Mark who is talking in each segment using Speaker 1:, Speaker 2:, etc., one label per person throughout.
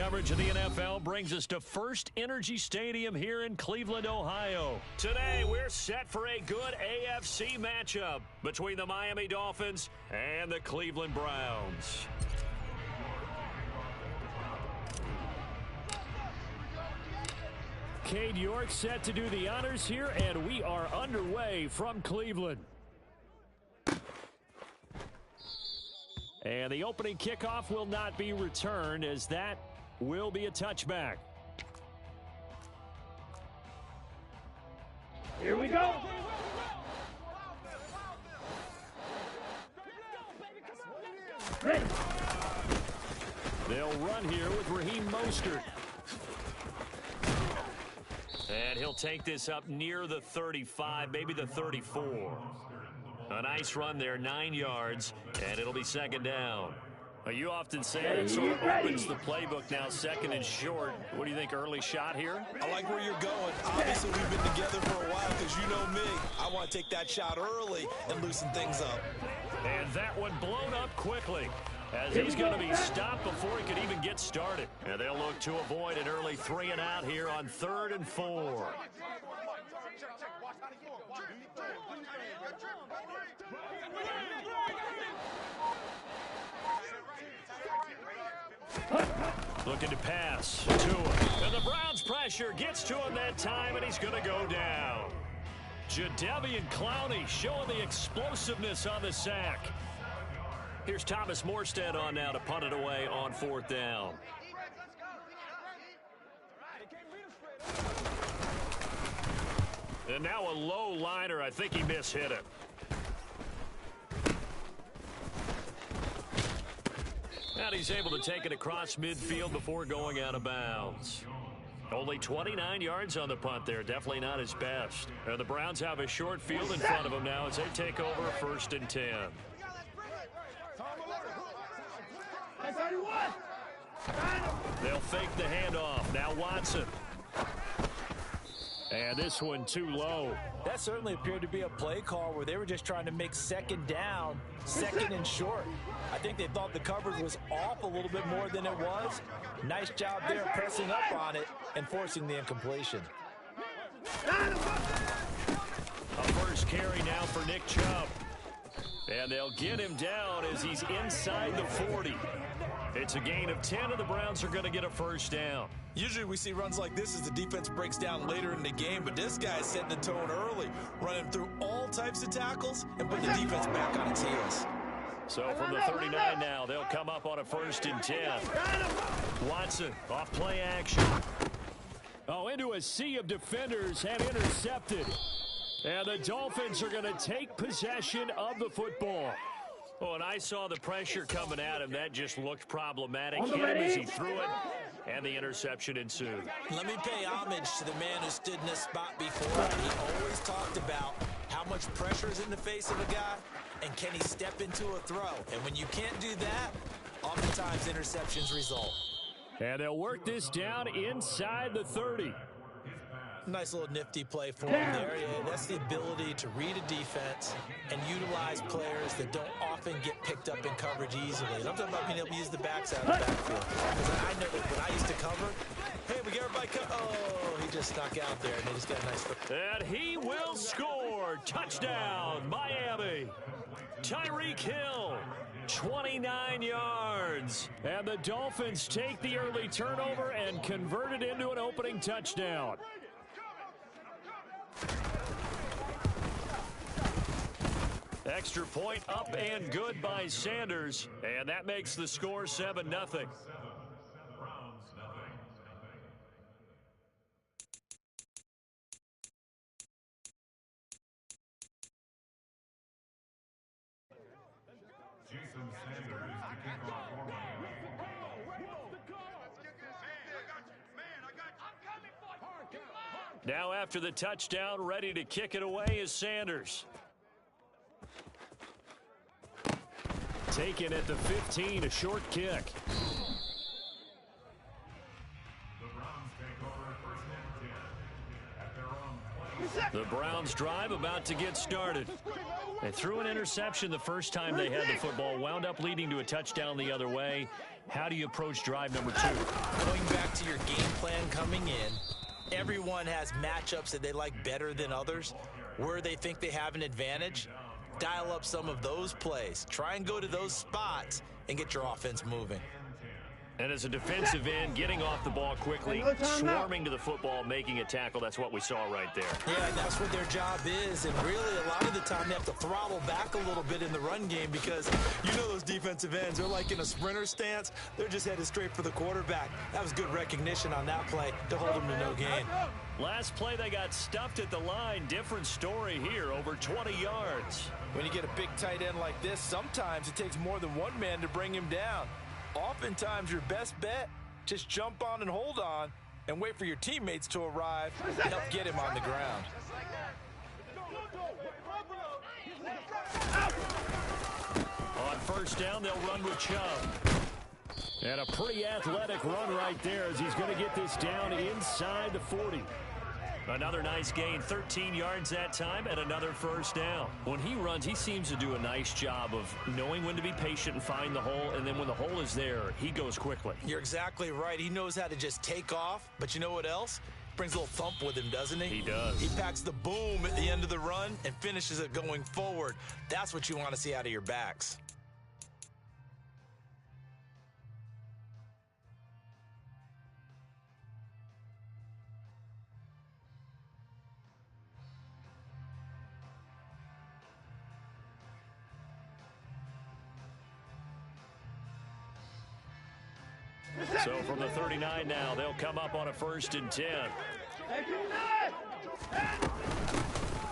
Speaker 1: coverage of the NFL brings us to First Energy Stadium here in Cleveland, Ohio. Today, we're set for a good AFC matchup between the Miami Dolphins and the Cleveland Browns. Cade York set to do the honors here, and we are underway from Cleveland. And the opening kickoff will not be returned, as that will be a touchback.
Speaker 2: Here we go. Ready.
Speaker 1: They'll run here with Raheem Mostert. And he'll take this up near the 35, maybe the 34. A nice run there, 9 yards, and it'll be second down. You often say it sort of opens the playbook now, second and short. What do you think, early shot here?
Speaker 3: I like where you're going. Obviously, we've been together for a while because you know me. I want to take that shot early and loosen things up.
Speaker 1: And that one blown up quickly, as he's going to be stopped before he could even get started. And they'll look to avoid an early 3 and out here on 3rd and 4. Looking to pass to him. And the Browns pressure gets to him that time, and he's going to go down. Jadeveon Clowney showing the explosiveness on the sack. Here's Thomas Morstead on now to punt it away on 4th down. And now a low liner. I think he mishit it. And he's able to take it across midfield before going out of bounds. Only 29 yards on the punt there. Definitely not his best. And the Browns have a short field in front of them now as they take over 1st and 10. They'll fake the handoff. Now Watson. And this one too low.
Speaker 4: That certainly appeared to be a play call where they were just trying to make second down, second and short. I think they thought the coverage was off a little bit more than it was. Nice job there pressing up on it and forcing the incompletion.
Speaker 1: A first carry now for Nick Chubb. And they'll get him down as he's inside the 40. It's a gain of 10, and the Browns are going to get a first down.
Speaker 3: Usually we see runs like this as the defense breaks down later in the game, but this guy's setting the tone early, running through all types of tackles and putting the defense back on its heels.
Speaker 1: So from the 39 now, they'll come up on a 1st and 10. Watson off play action. Oh, into a sea of defenders and intercepted. And the Dolphins are going to take possession of the football. Oh, and I saw the pressure coming at him. That just looked problematic. Hit him as he threw it, and the interception ensued.
Speaker 3: Let me pay homage to the man who stood in this spot before. He always talked about how much pressure is in the face of a guy, and can he step into a throw. And when you can't do that, oftentimes interceptions result.
Speaker 1: And they'll work this down inside the 30.
Speaker 3: Nice little nifty play for him there. Yeah, that's the ability to read a defense and utilize players that don't often get picked up in coverage easily. And I'm talking about being able to use the backside of the backfield. Because I know that when I used to cover, hey, we get everybody oh, he just snuck out there, and they just got a nice foot.
Speaker 1: And he will score. Touchdown, Miami. Tyreek Hill, 29 yards. And the Dolphins take the early turnover and convert it into an opening touchdown. Extra point up and good by Sanders, and that makes the score 7-0. Now after the touchdown, ready to kick it away is Sanders. Taken at the 15, a short kick. The Browns drive about to get started. They threw an interception the first time they had the football, wound up leading to a touchdown the other way. how do you approach drive number 2?
Speaker 3: Going back to your game plan coming in, everyone has matchups that they like better than others. Where they think they have an advantage, dial up some of those plays. Try and go to those spots and get your offense moving.
Speaker 1: And as a defensive end, getting off the ball quickly, swarming to the football, making a tackle, that's what we saw right there.
Speaker 3: Yeah, and that's what their job is. And really, a lot of the time, they have to throttle back a little bit in the run game because you know those defensive ends, they're like in a sprinter stance. They're just headed straight for the quarterback. That was good recognition on that play to hold them to no gain.
Speaker 1: Last play, they got stuffed at the line. Different story here, over 20 yards.
Speaker 4: When you get a big tight end like this, sometimes it takes more than one man to bring him down. Oftentimes, your best bet, just jump on and hold on and wait for your teammates to arrive and help get him on the ground.
Speaker 1: On first down, they'll run with Chubb. And a pretty athletic run right there as he's going to get this down inside the 40. Another nice gain, 13 yards that time, and another first down. When he runs, he seems to do a nice job of knowing when to be patient and find the hole, and then when the hole is there, he goes quickly.
Speaker 3: You're exactly right. He knows how to just take off, but you know what else? Brings a little thump with him, doesn't he?
Speaker 1: He does.
Speaker 3: He packs the boom at the end of the run and finishes it going forward. That's what you want to see out of your backs.
Speaker 1: So from the 39 now, they'll come up on a 1st and 10.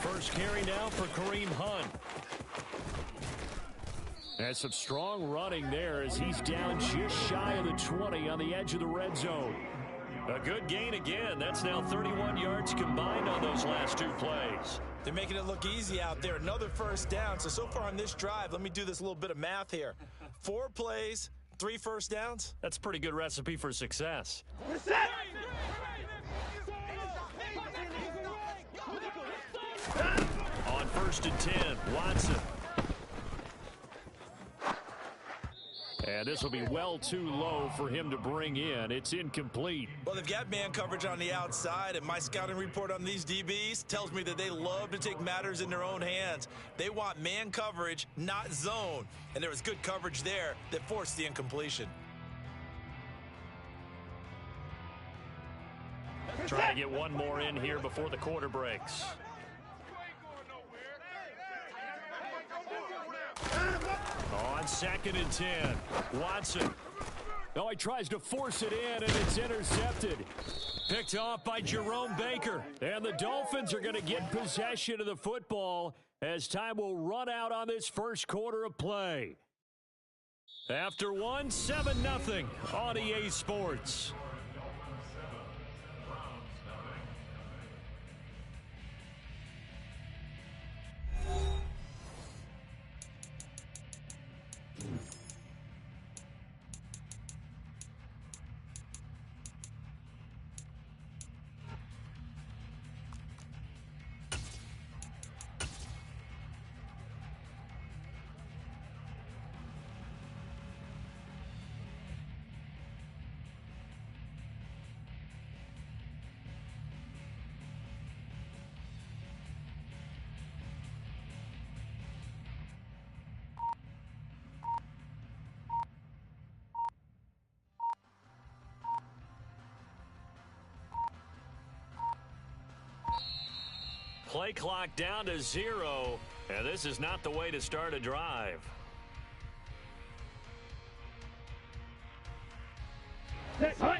Speaker 1: First carry now for Kareem Hunt. And some strong running there as he's down just shy of the 20 on the edge of the red zone. A good gain again. That's now 31 yards combined on those last 2 plays.
Speaker 3: They're making it look easy out there. Another first down. So far on this drive, let me do this little bit of math here. 4 plays, 3 first downs.
Speaker 1: That's a pretty good recipe for success. On 1st and 10, Watson. And this will be well too low for him to bring in. It's incomplete.
Speaker 3: Well, they've got man coverage on the outside, and my scouting report on these DBs tells me that they love to take matters in their own hands. They want man coverage, not zone. And there was good coverage there that forced the incompletion.
Speaker 1: Trying to get one more in here before the quarter breaks. On 2nd and 10, Watson. Oh, he tries to force it in, and it's intercepted. Picked off by Jerome Baker. And the Dolphins are going to get possession of the football as time will run out on this first quarter of play. After 1, 7-0 on EA Sports. Play clock down to 0, and this is not the way to start a drive.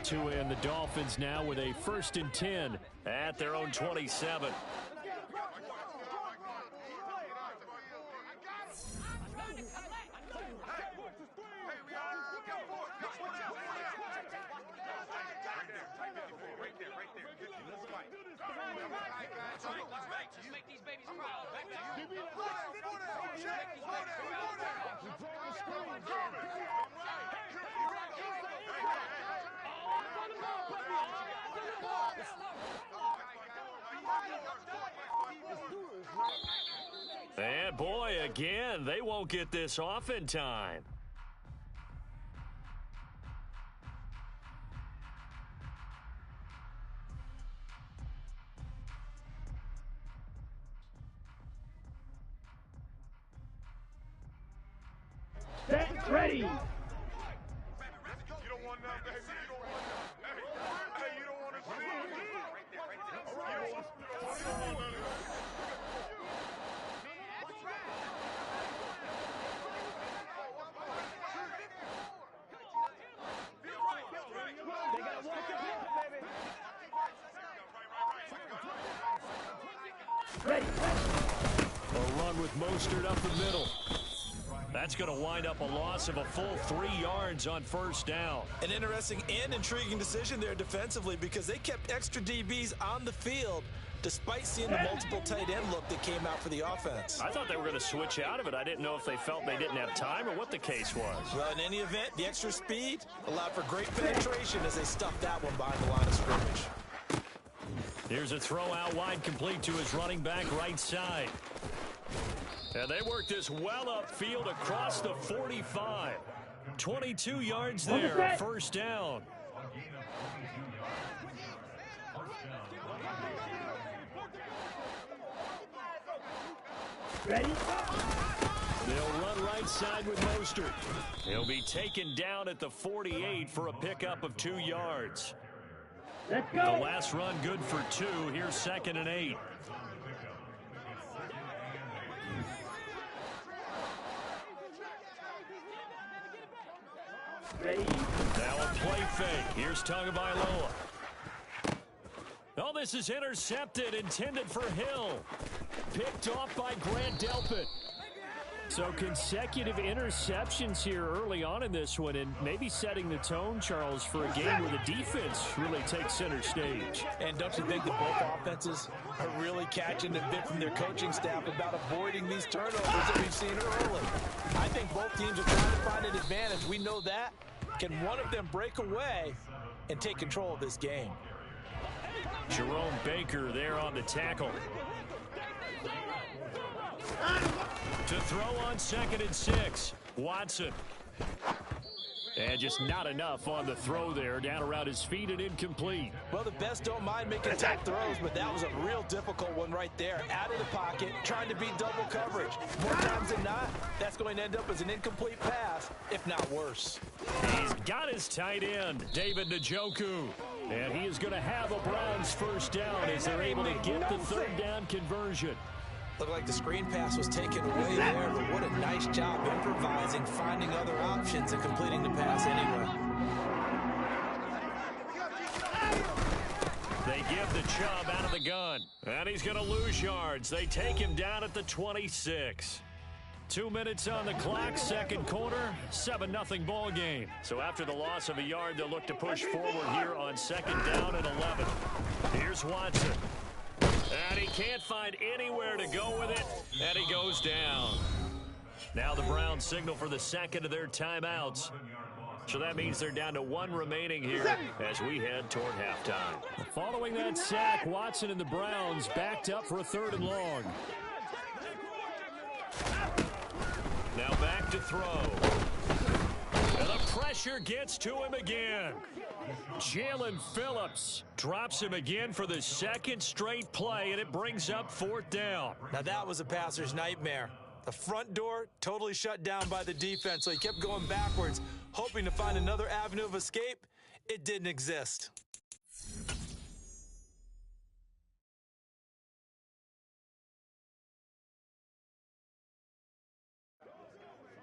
Speaker 1: To end the Dolphins now with a 1st and 10 at their own 27. And boy, again, they won't get this off in time.
Speaker 2: Ready.
Speaker 5: You don't want none, baby. You don't want none. Hey, you don't want to see it. You don't want none.
Speaker 2: They got to walk it back, baby. Ready.
Speaker 1: A run with Mostert up the middle. That's going to wind up a loss of a full 3 yards on first down.
Speaker 3: An interesting and intriguing decision there defensively because they kept extra DBs on the field despite seeing the multiple tight end look that came out for the offense.
Speaker 1: I thought they were going to switch out of it. I didn't know if they felt they didn't have time or what the case was.
Speaker 3: Well, in any event, the extra speed allowed for great penetration as they stuffed that one behind the line of scrimmage.
Speaker 1: Here's a throw out wide complete to his running back right side. And they work this well upfield across the 45. 22 yards there, first down.
Speaker 2: Ready.
Speaker 1: They'll run right side with Mostert. He'll be taken down at the 48 for a pickup of 2 yards.
Speaker 2: Let's
Speaker 1: The
Speaker 2: go.
Speaker 1: last run good for 2. Here's 2nd and 8.
Speaker 2: Ready.
Speaker 1: Now a play fake. Here's Tagovailoa. Oh, this is intercepted, intended for Hill. Picked off by Grant Delpit. So consecutive interceptions here early on in this one, and maybe setting the tone, Charles, for a game where the defense really takes center stage.
Speaker 3: And don't you think that both offenses are really catching a bit from their coaching staff about avoiding these turnovers that we've seen early? I think both teams are trying to find an advantage. We know that. Can one of them break away and take control of this game?
Speaker 1: Jerome Baker there on the tackle. To throw on 2nd and 6. Watson. And just not enough on the throw there. Down around his feet and incomplete.
Speaker 3: Well, the best don't mind making tough throws, but that was a real difficult one right there. Out of the pocket, trying to beat double coverage. More times than not, that's going to end up as an incomplete pass, if not worse.
Speaker 1: He's got his tight end, David Njoku. And he is going to have a Browns first down as they're able to get the 3rd down conversion.
Speaker 3: Looked like the screen pass was taken away there, but what a nice job improvising, finding other options, and completing the pass anyway.
Speaker 1: They give the Chubb out of the gun. And he's going to lose yards. They take him down at the 26. 2 minutes on the clock, 2nd quarter, 7-0 ball game. So after the loss of a yard, they'll look to push forward here on 2nd down and 11. Here's Watson. And he can't find anywhere to go with it, and he goes down. Now the Browns signal for the 2nd of their timeouts. So that means they're down to 1 remaining here as we head toward halftime. Following that sack, Watson and the Browns backed up for a 3rd and long. Now back to throw. And the pressure gets to him again. Jalen Phillips drops him again for the 2nd straight play, and it brings up 4th down.
Speaker 3: Now that was a passer's nightmare. The front door totally shut down by the defense, so he kept going backwards, hoping to find another avenue of escape. It didn't exist.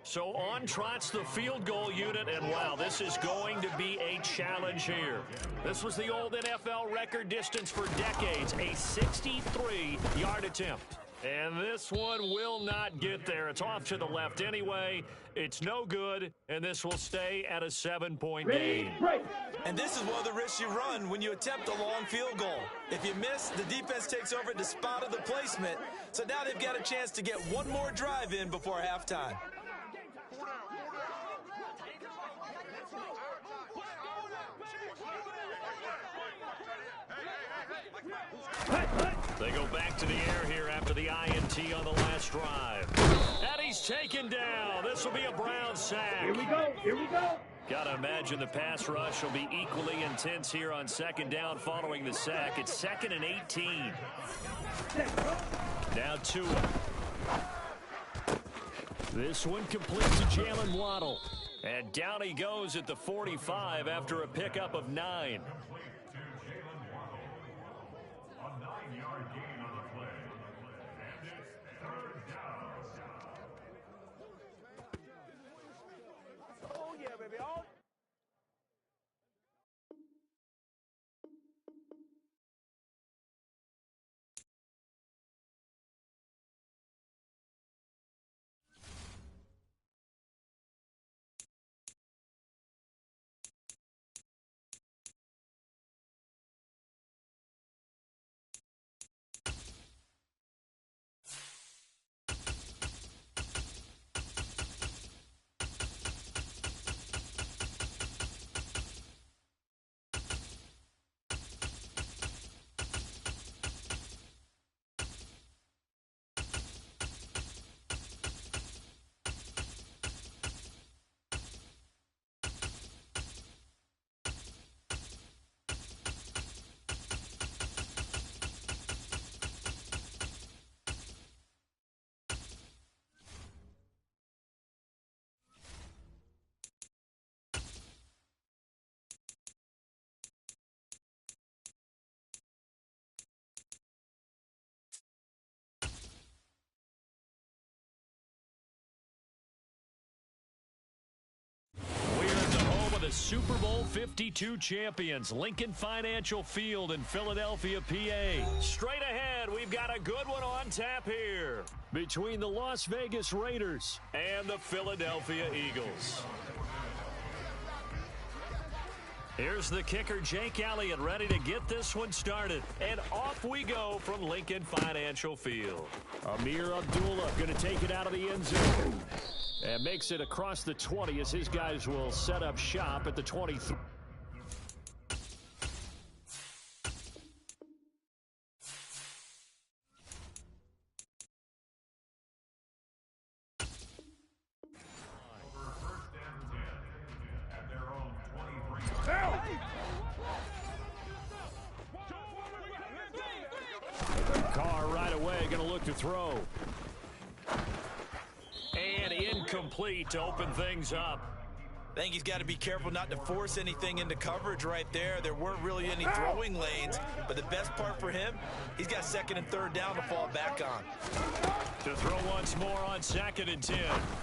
Speaker 1: So on trots the field goal unit, and wow, this is going to be a challenge here. This was the old NFL record distance for decades, a 63-yard attempt. And this one will not get there. It's off to the left anyway. It's no good, and this will stay at a 7-point game.
Speaker 3: And this is one of the risks you run when you attempt a long field goal. If you miss, the defense takes over at the spot of the placement. So now they've got a chance to get one more drive in before halftime.
Speaker 1: They go back to the air here after the INT on the last drive. And he's taken down. This will be a Brown sack.
Speaker 2: Here we go. Here we go.
Speaker 1: Got to imagine the pass rush will be equally intense here on 2nd down following the sack. It's 2nd and 18. Now Tua. This one complete to Jalen Waddle. And down he goes at the 45 after a pickup of 9. Super Bowl 52 champions, Lincoln Financial Field in Philadelphia, PA. Straight ahead, we've got a good one on tap here between the Las Vegas Raiders and the Philadelphia Eagles. Here's the kicker, Jake Elliott, ready to get this one started. And off we go from Lincoln Financial Field. Amir Abdullah going to take it out of the end zone. And makes it across the 20 as his guys will set up shop at the 23. Carr right away going to look to throw. Incomplete to open things up.
Speaker 3: I think he's got to be careful not to force anything into coverage right there. There weren't really any throwing lanes, but the best part for him, he's got second and third down to fall back on.
Speaker 1: To throw once more on 2nd and 10.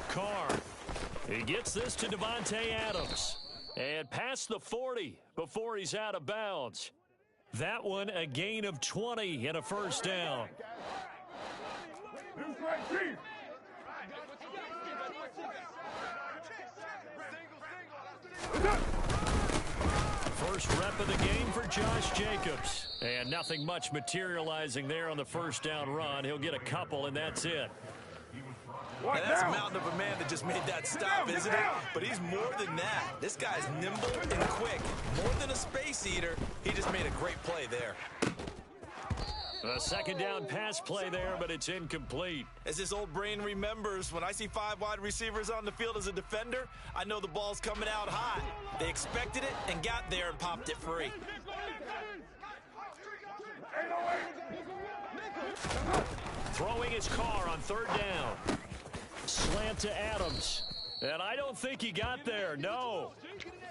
Speaker 1: Carr. He gets this to Davante Adams. And past the 40 before he's out of bounds. That one a gain of 20 and a first down. First rep of the game for Josh Jacobs. And nothing much materializing there on the first down run. He'll get a couple, and that's it.
Speaker 3: And that's a mountain of a man that just made that stop, isn't it? But he's more than that. This guy's nimble and quick. More than a space eater, he just made a great play there.
Speaker 1: A second down pass play there, but it's incomplete.
Speaker 3: As his old brain remembers, when I see 5 wide receivers on the field as a defender, I know the ball's coming out hot. They expected it and got there and popped it free.
Speaker 1: Throwing his Carr on 3rd down. Slant to Adams. And I don't think he got there, no.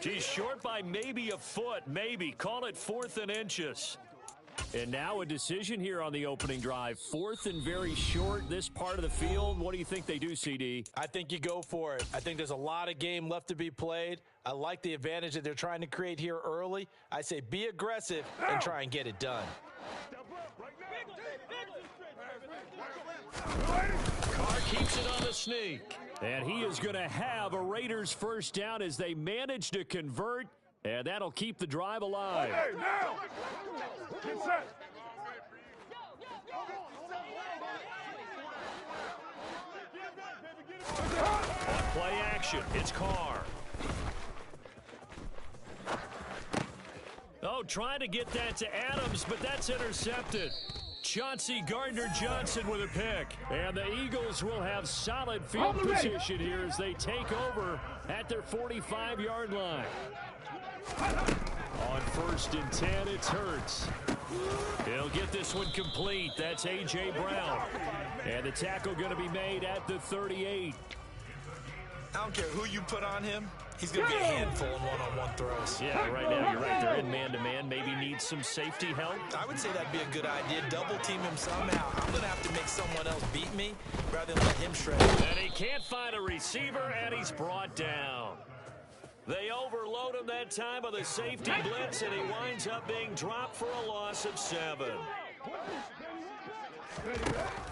Speaker 1: He's short by maybe a foot, maybe. Call it 4th and inches. And now a decision here on the opening drive. 4th and very short, this part of the field. What do you think they do, CD?
Speaker 3: I think you go for it. I think there's a lot of game left to be played. I like the advantage that they're trying to create here early. I say be aggressive and try and get it done.
Speaker 1: Carr keeps it on the sneak. And he is going to have a Raiders first down as they manage to convert. And that'll keep the drive alive.
Speaker 5: Hey, now! Get set!
Speaker 1: On play action, it's Carr. Oh, trying to get that to Adams, but that's intercepted. Chauncey Gardner-Johnson with a pick. And the Eagles will have solid field position here as they take over at their 45-yard line. On 1st and 10, it's Hurts. He'll get this one complete. That's A.J. Brown. And the tackle going to be made at the 38.
Speaker 3: I don't care who you put on him. He's going to be a handful in one-on-one throws.
Speaker 1: Yeah, right now, you're right. They're in man-to-man. Maybe needs some safety help.
Speaker 3: I would say that'd be a good idea. Double team him somehow. I'm going to have to make someone else beat me rather than let him shred.
Speaker 1: And he can't find a receiver, and he's brought down. They overload him that time with a safety blitz, and he winds up being dropped for a loss of 7.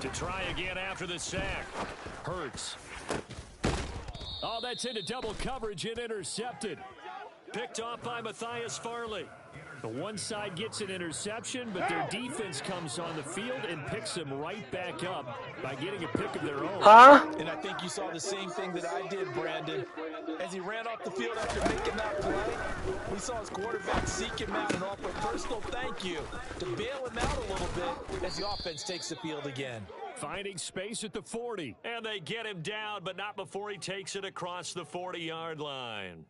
Speaker 1: To try again after the sack. Hurts. Oh, that's into double coverage and intercepted. Picked off by Matthias Farley. The one side gets an interception, but their defense comes on the field and picks them right back up by getting a pick of their own.
Speaker 4: And I think you saw the same thing that I did, Brandon. As he ran off the field after making that play, we saw his quarterback seek him out and offer a personal thank you to bail him out a little bit as the offense takes the field again.
Speaker 1: Finding space at the 40. And they get him down, but not before he takes it across the 40-yard line.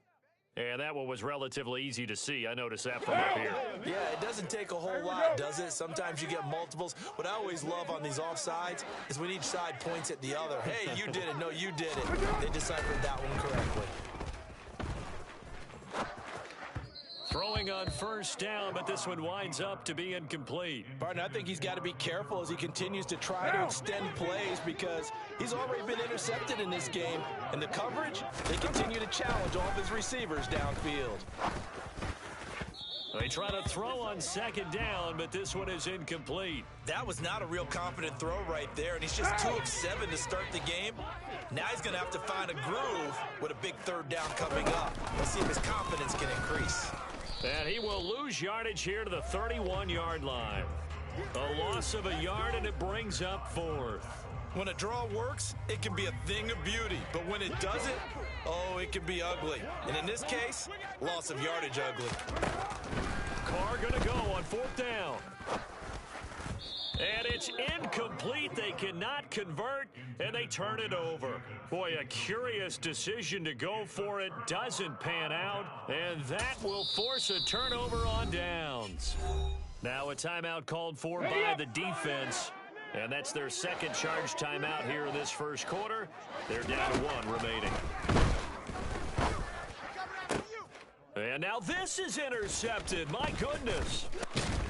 Speaker 1: And that one was relatively easy to see. I noticed that from up here.
Speaker 3: Yeah, it doesn't take a whole lot, does it? Sometimes you get multiples. What I always love on these offsides is when each side points at the other. Hey, you did it. No, you did it. They deciphered that one correctly.
Speaker 1: Throwing on first down, but this one winds up to be incomplete.
Speaker 4: Pardon, I think he's got to be careful as he continues to try to extend plays because he's already been intercepted in this game. And the coverage, they continue to challenge all of his receivers downfield.
Speaker 1: They try to throw on second down, but this one is incomplete.
Speaker 3: That was not a real confident throw right there, and he's just 2 of 7 to start the game. Now he's going to have to find a groove with a big third down coming up. Let's see if his confidence can increase.
Speaker 1: And he will lose yardage here to the 31-yard line. A loss of a yard, and it brings up 4th.
Speaker 3: When a draw works, it can be a thing of beauty. But when it doesn't, oh, it can be ugly. And in this case, loss of yardage ugly.
Speaker 1: Carr going to go on 4th down. And it's incomplete. They cannot convert, and they turn it over. Boy, a curious decision to go for it. Doesn't pan out, and that will force a turnover on downs. Now a timeout called for by the defense, and that's their second charge timeout here in this first quarter. They're down to 1 remaining. And now this is intercepted. My goodness.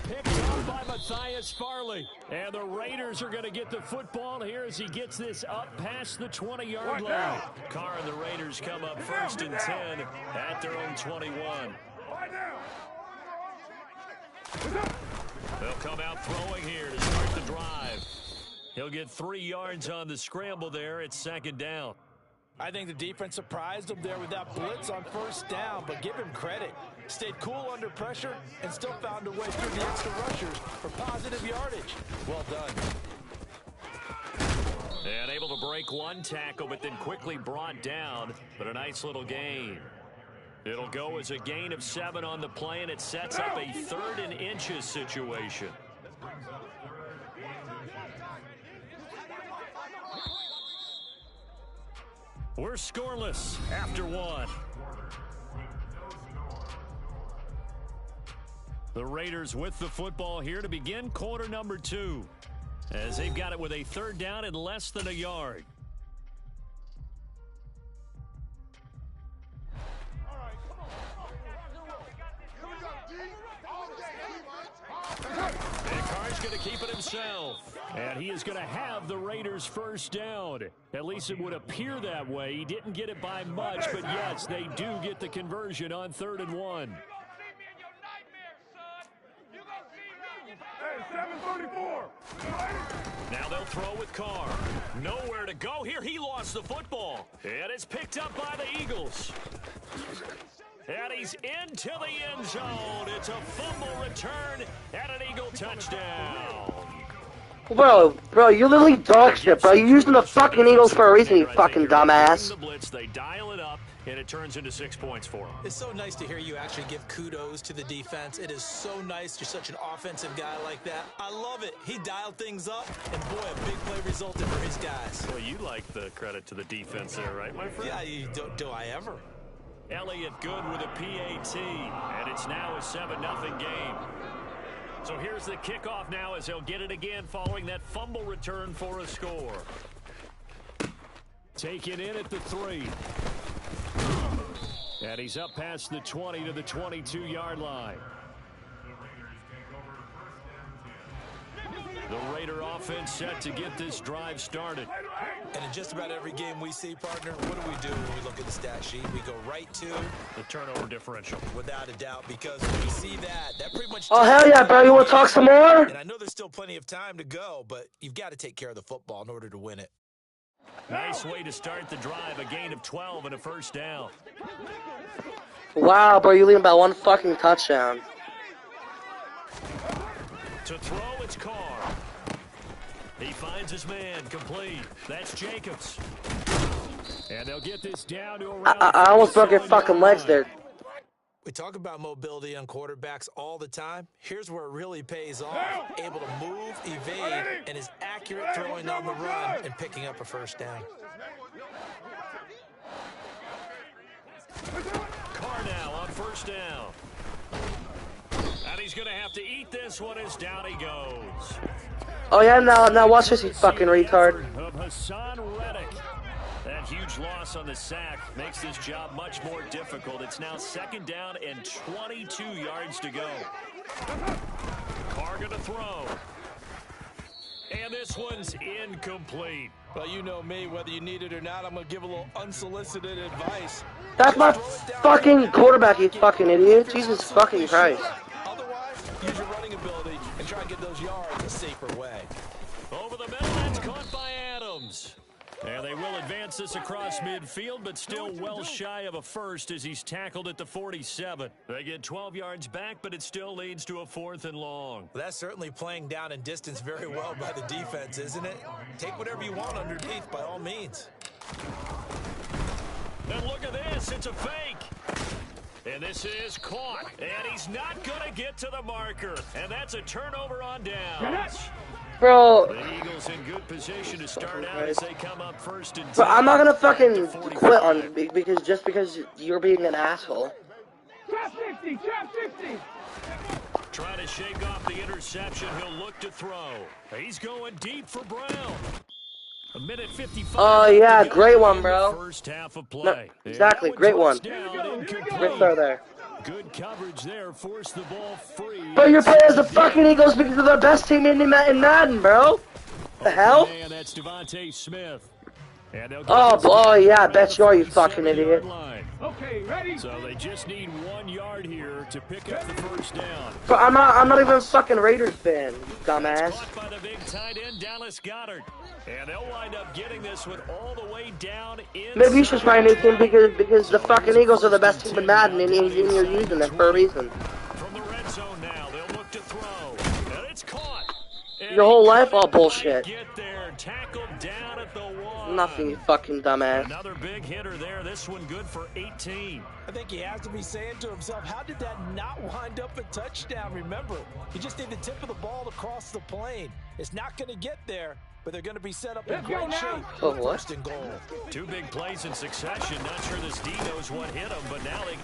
Speaker 1: Picked up by Matthias Farley. And the Raiders are going to get the football here as he gets this up past the 20-yard line. Carr and the Raiders come up 1st and 10 at their own 21. They'll come out throwing here to start the drive. He'll get 3 yards on the scramble there. It's 2nd down.
Speaker 4: I think the defense surprised him there with that blitz on first down, but give him credit. Stayed cool under pressure and still found a way through the extra rushers for positive yardage. Well done.
Speaker 1: And able to break 1 tackle, but then quickly brought down, but a nice little gain. It'll go as a gain of 7 on the play, and it sets up a 3rd and inches situation. We're scoreless after 1. The Raiders with the football here to begin quarter number 2. As they've got it with a 3rd down and less than a yard. And Carr's going to keep it himself. And he is going to have the Raiders first down. At least it would appear that way. He didn't get it by much, but yes, they do get the conversion on 3rd and 1.
Speaker 5: Hey, 734.
Speaker 1: Now they'll throw with Carr. Nowhere to go here. He lost the football. And it's picked up by the Eagles. And he's into the end zone. It's a fumble return and an Eagle touchdown.
Speaker 6: Bro, you're literally dog shit, bro. You're using the fucking Eagles for a reason, you fucking dumbass.
Speaker 1: The blitz, they dial it up, and it turns into 6 points for them.
Speaker 3: It's so nice to hear you actually give kudos to the defense. It is so nice you're such an offensive guy like that. I love it. He dialed things up, and boy, a big play resulted for his guys.
Speaker 1: Well, you like the credit to the defense there, right, my friend?
Speaker 3: Yeah, do I ever?
Speaker 1: Elliott good with a PAT, and it's now a 7-0 game. So here's the kickoff now as he'll get it again following that fumble return for a score. Taken in at the 3. And he's up past the 20 to the 22-yard line. The Raider offense set to get this drive started.
Speaker 3: And in just about every game we see, partner, what do when we look at the stat sheet? We go right to
Speaker 1: the turnover differential.
Speaker 3: Without a doubt, because when we see that pretty much...
Speaker 6: Oh, hell yeah, bro. You want to talk some more?
Speaker 3: And I know there's still plenty of time to go, but you've got to take care of the football in order to win it.
Speaker 1: Nice way to start the drive. A gain of 12 and a first down.
Speaker 6: Wow, bro. You're leading by 1 fucking touchdown.
Speaker 1: To throw, it's Carr. He finds his man, complete. That's Jacobs. And they'll get this down to around...
Speaker 6: I almost broke your fucking legs there.
Speaker 3: We talk about mobility on quarterbacks all the time. Here's where it really pays off. Able to move, evade, and is accurate throwing on the run and picking up a first down.
Speaker 1: Carr now on first down. And he's going to have to eat this one as down he goes.
Speaker 6: Oh, yeah, now watch this, you fucking retard.
Speaker 1: Of Hassan Reddick. That huge loss on the sack makes this job much more difficult. It's now 2nd down and 22 yards to go. Carr going to throw. And this one's incomplete.
Speaker 4: Well, you know me, whether you need it or not, I'm going to give a little unsolicited advice.
Speaker 6: That's my fucking quarterback, you fucking idiot. Jesus fucking Christ.
Speaker 4: Otherwise, use your running ability and try and get those yards a safer way.
Speaker 1: Over the middle, that's caught by Adams. And they will advance this across midfield, but still well shy of a first as he's tackled at the 47. They get 12 yards back, but it still leads to a 4th and long.
Speaker 3: Well, that's certainly playing down in distance very well by the defense, isn't it? Take whatever you want underneath, by all means.
Speaker 1: And look at this, it's a fake. And this is caught, and he's not going to get to the marker. And that's a turnover on downs.
Speaker 6: Bro,
Speaker 1: The Eagles in good position to start out as they come up 1st and 10.
Speaker 6: bro, I'm not gonna fucking quit on because you're being an asshole.
Speaker 2: Trap 50, trap 50.
Speaker 1: Trying to shake off the interception, he'll look to throw. He's going deep for Brown. A minute 55.
Speaker 6: Oh yeah, great one, bro.
Speaker 1: First half of
Speaker 6: No,
Speaker 1: play.
Speaker 6: exactly, great one. Great throw there.
Speaker 1: Good coverage there, forced the ball free.
Speaker 6: Bro, you're playing as the fucking Eagles because they're the best team in Madden, bro. The hell?
Speaker 1: Man, that's Devontae Smith. And
Speaker 6: Oh yeah, I bet you are, you fucking idiot.
Speaker 2: Okay, ready?
Speaker 1: So they just need 1 yard here to pick up the first down.
Speaker 6: Bro, I'm not even a fucking Raiders fan, you dumbass.
Speaker 1: Caught by the big tight end, Dallas Goedert. And they'll wind up getting this one all the way down in.
Speaker 6: Maybe you should try a new team because the fucking Eagles are the best team in Madden and you're using it for a reason.
Speaker 1: From the red zone now, they'll look to throw. And it's caught. And
Speaker 6: Your whole life, all bullshit.
Speaker 1: Get there, tackled down at the 1.
Speaker 6: Nothing, you fucking dumbass.
Speaker 1: Another big hitter there. This one good for 18.
Speaker 4: I think he has to be saying to himself, how did that not wind up a touchdown? Remember, you just need the tip of the ball to cross the plane. It's not going to get there, but they're going to be set up in great shape.
Speaker 6: Oh, what?
Speaker 4: 1st and goal.
Speaker 1: 2 big plays in succession. Not sure this D knows what hit him, but now they...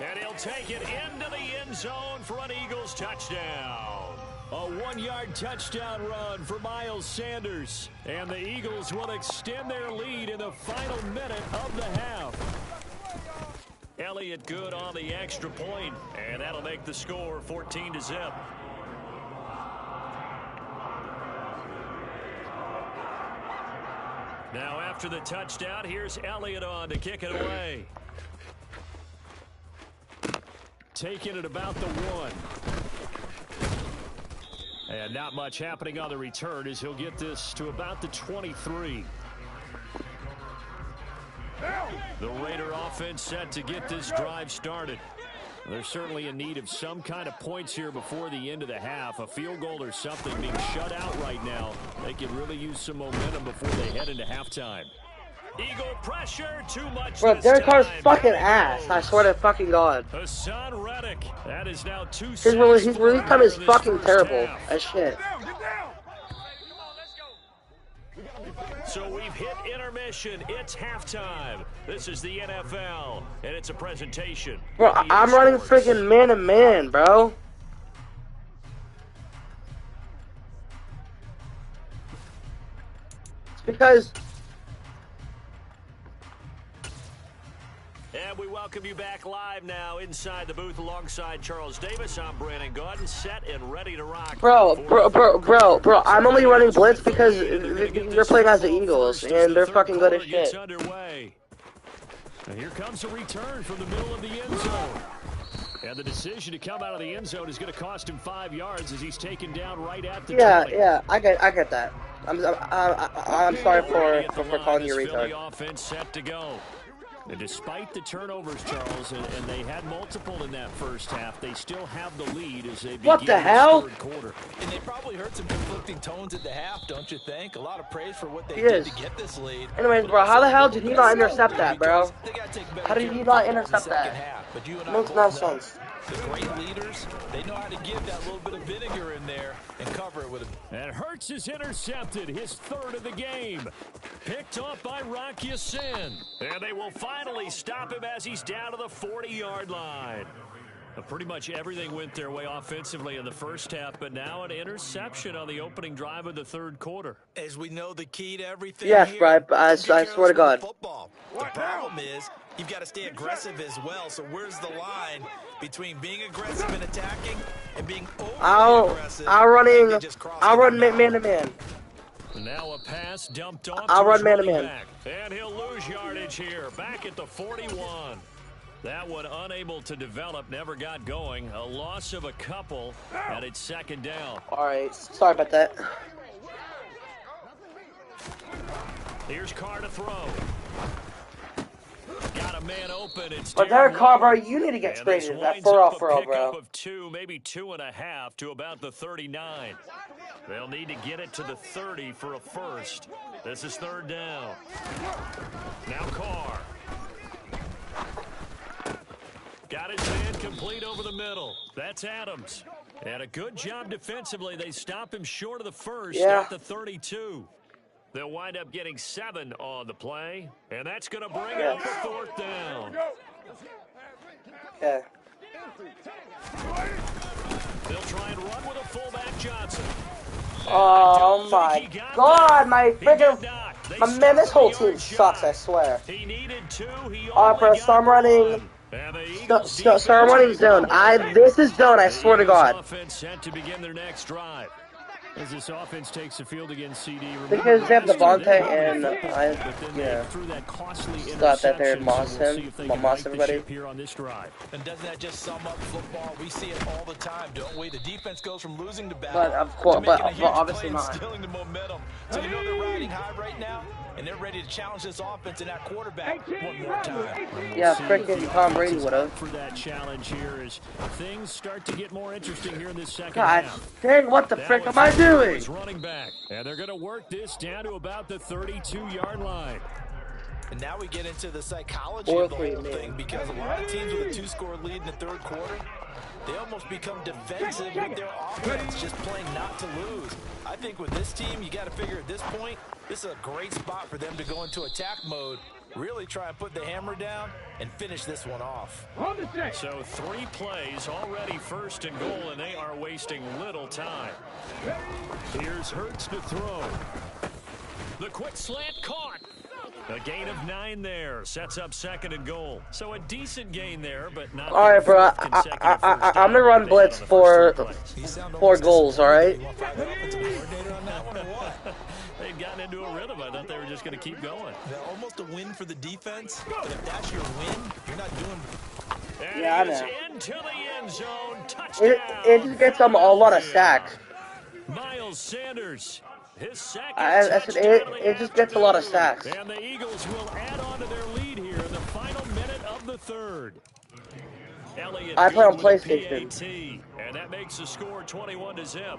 Speaker 1: And he'll take it into the end zone for an Eagles touchdown. A 1-yard touchdown run for Miles Sanders. And the Eagles will extend their lead in the final minute of the half. Elliott good on the extra point, and that'll make the score 14-0. Now after the touchdown, here's Elliott on to kick it away. Taking it about the 1. And not much happening on the return as he'll get this to about the 23. The Raider offense set to get this drive started. They're certainly in need of some kind of points here before the end of the half. A field goal or something being shut out right now. They could really use some momentum before they head into halftime. Eagle pressure, too much.
Speaker 6: Bro, Derek Carr's fucking ass. I swear to fucking God.
Speaker 1: Hassan Reddick. That is now 2
Speaker 6: His release time is fucking terrible
Speaker 1: half.
Speaker 6: as shit.
Speaker 1: So we've hit intermission. It's halftime. This is the NFL, and it's a presentation.
Speaker 6: Bro, I'm running freaking man-to-man, bro. It's because
Speaker 1: welcome you back live now inside the booth alongside Charles Davis. I'm Brandon Gaudin, set and ready to rock.
Speaker 6: Bro, I'm only running blitz because they're playing as the Eagles, and they're fucking good as shit.
Speaker 1: And here comes a return from the middle of the end zone. And the decision to come out of the end zone is going to cost him 5 yards as he's taken down right at the 20.
Speaker 6: Yeah, I get that. I'm sorry for calling you a retard.
Speaker 1: The offense set to go. And despite the turnovers, Charles, and they had multiple in that first half, they still have the lead as they begin the third quarter.
Speaker 4: And they probably heard some conflicting tones at the half, don't you think? A lot of praise for what they did to get this lead.
Speaker 6: Anyways, bro, how the hell did he not intercept that, bro? How did he not intercept that? Makes no sense.
Speaker 4: The great leaders, they know how to give that little bit of vinegar in there and cover it with a...
Speaker 1: And Hurts is intercepted, his third of the game. Picked off by Rock Ya-Sin. And they will finally stop him as he's down to the 40-yard line. Pretty much everything went their way offensively in the first half, but now an interception on the opening drive of the third quarter.
Speaker 3: As we know, the key to everything
Speaker 6: yes, bro, I swear to God.
Speaker 3: Football. The problem is you've got to stay aggressive as well, so where's the line between being aggressive and attacking and being overly aggressive?
Speaker 6: I'll run man-to-man.
Speaker 1: Now a pass dumped off.
Speaker 6: I'll run man-to-man.
Speaker 1: And he'll lose yardage here, back at the 41. That one unable to develop, never got going. A loss of a couple, and it's second down.
Speaker 6: All right, sorry about that.
Speaker 1: Here's Carr to throw. Got a man open. It's
Speaker 6: but Derek Carr, bro, you need to get straight into that for real, bro.
Speaker 1: Of 2, maybe 2.5 to about the 39. They'll need to get it to the 30 for a first. This is third down. Now Carr. Got his man complete over the middle. That's Adams. And a good job defensively. They stop him short of the first at the 32. They'll wind up getting 7 on the play. And that's going to bring it up to fourth down.
Speaker 6: Yeah.
Speaker 1: They'll try and run with a fullback Johnson.
Speaker 6: Oh my God, my man, this whole team sucks, I swear.
Speaker 1: He needed 2.
Speaker 6: Alright, bro, so I'm running. So I'm running zone. This is zone, I swear to God.
Speaker 1: Offense set to begin their next drive. As this offense takes the field against CD.
Speaker 6: Because they have Devontae and I thought that they would moss everybody.
Speaker 1: Here on this drive.
Speaker 4: And doesn't that just sum up football? We see it all the time, don't we? The defense goes from losing to battle.
Speaker 6: But of course, but obviously not.
Speaker 4: Stealing the momentum. So you know they're riding high right now, and they're ready to challenge this offense and that quarterback one more time.
Speaker 6: Yeah, freaking Tom Brady would have.
Speaker 1: For that challenge here as things start to get more interesting here in this second
Speaker 6: God
Speaker 1: half.
Speaker 6: dang, what the frick am I doing?
Speaker 1: Running back, and they're going to work this down to about the 32-yard line.
Speaker 4: And now we get into the psychology of the whole thing, because a lot of teams with a 2-score lead in the third quarter, they almost become defensive with their offense, just playing not to lose. I think with this team, you got to figure at this point, this is a great spot for them to go into attack mode, really try and put the hammer down and finish this one off.
Speaker 1: So 3 plays already first and goal, and they are wasting little time. Here's Hurts to throw. The quick slant caught. A gain of 9 there. Sets up second and goal. So a decent gain there, but not...
Speaker 6: All right, bro. I'm going to run blitz for 4 goals, all right?
Speaker 1: They've gotten into a rhythm. I thought they were just going to keep going.
Speaker 3: Almost a win for the defense, but if that's your win, you're not doing...
Speaker 1: And
Speaker 6: yeah, I know.
Speaker 1: Into the end zone. Touchdown.
Speaker 6: It just gets them a lot of sacks.
Speaker 1: Miles Sanders. His second
Speaker 6: it just gets a lot of sacks.
Speaker 1: And the Eagles will add on to their lead here in the final minute of the third. Elliott
Speaker 6: I play on PlayStation.
Speaker 1: PAT, and that makes the score 21-0.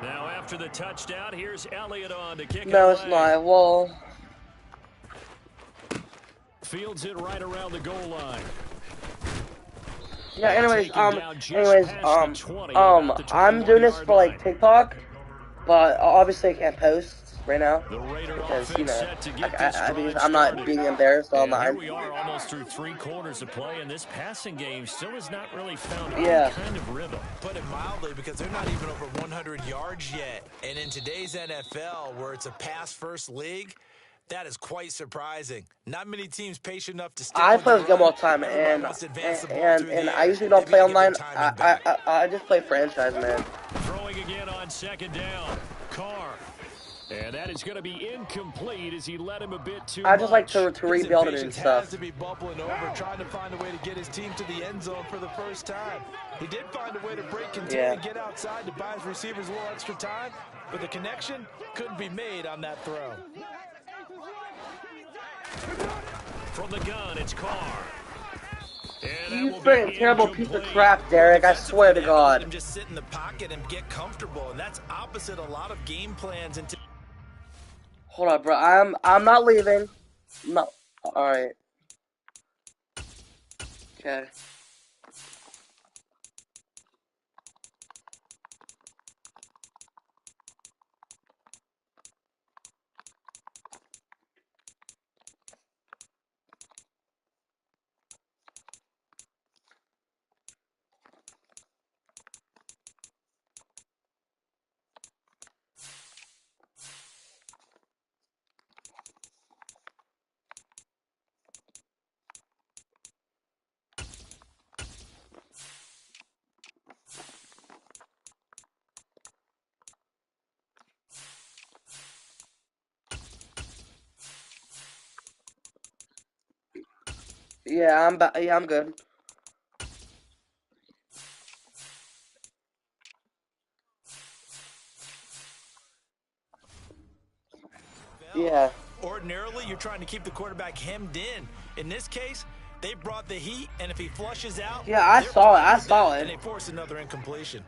Speaker 1: Now after the touchdown, here's Elliott on to kick it away.
Speaker 6: No, it's not. Well,
Speaker 1: fields it right around the goal line.
Speaker 6: yeah, I'm doing this for like TikTok, but obviously I can't post right now because, you know, I'm not being embarrassed online.
Speaker 1: Here we are almost through 3 quarters of play, and this passing game still has not really found any kind of rhythm.
Speaker 3: Put it mildly, because they're not even over 100 yards yet. And in today's NFL, where it's a pass-first league, That is quite surprising. Not many teams patient enough to stick
Speaker 6: I
Speaker 3: with
Speaker 6: play
Speaker 3: the
Speaker 6: this game
Speaker 3: run.
Speaker 6: all the time,
Speaker 3: Everybody
Speaker 6: and
Speaker 3: wants to advance the ball
Speaker 6: and
Speaker 3: through
Speaker 6: and
Speaker 3: the
Speaker 6: I
Speaker 3: air.
Speaker 6: usually don't
Speaker 3: They've
Speaker 6: play
Speaker 3: got to get their
Speaker 6: online.
Speaker 3: timing back.
Speaker 6: I just play franchise, man.
Speaker 1: Throwing again on second down. Carr. And that is going to be incomplete as he led him a bit too much.
Speaker 6: I just like to
Speaker 3: His
Speaker 6: rebuild it and
Speaker 3: impatience
Speaker 6: stuff.
Speaker 3: has to be bubbling over, trying to find a way to get his team to the end zone for the first time. He did find a way to break contain and get outside to buy his receivers a little extra time, but the connection couldn't be made on that throw.
Speaker 1: From the gun, it's Carr.
Speaker 6: You freaking terrible piece of crap, Derek. I swear to God.
Speaker 3: Let him just sit in the pocket and get comfortable, and that's opposite a lot of game plans.
Speaker 6: Hold on, bro. I'm not leaving. No. All right. Okay. Yeah, I'm good. Yeah.
Speaker 3: Ordinarily, you're trying to keep the quarterback hemmed in. In this case, they brought the heat, and if he flushes out,
Speaker 6: Yeah, I saw it.
Speaker 3: And they force another incompletion.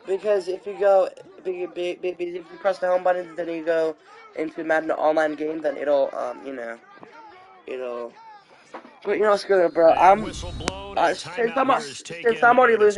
Speaker 6: Because if you go, if you press the home button, then you go into Madden Online game, then it'll But screw it, bro. Since I'm already losing.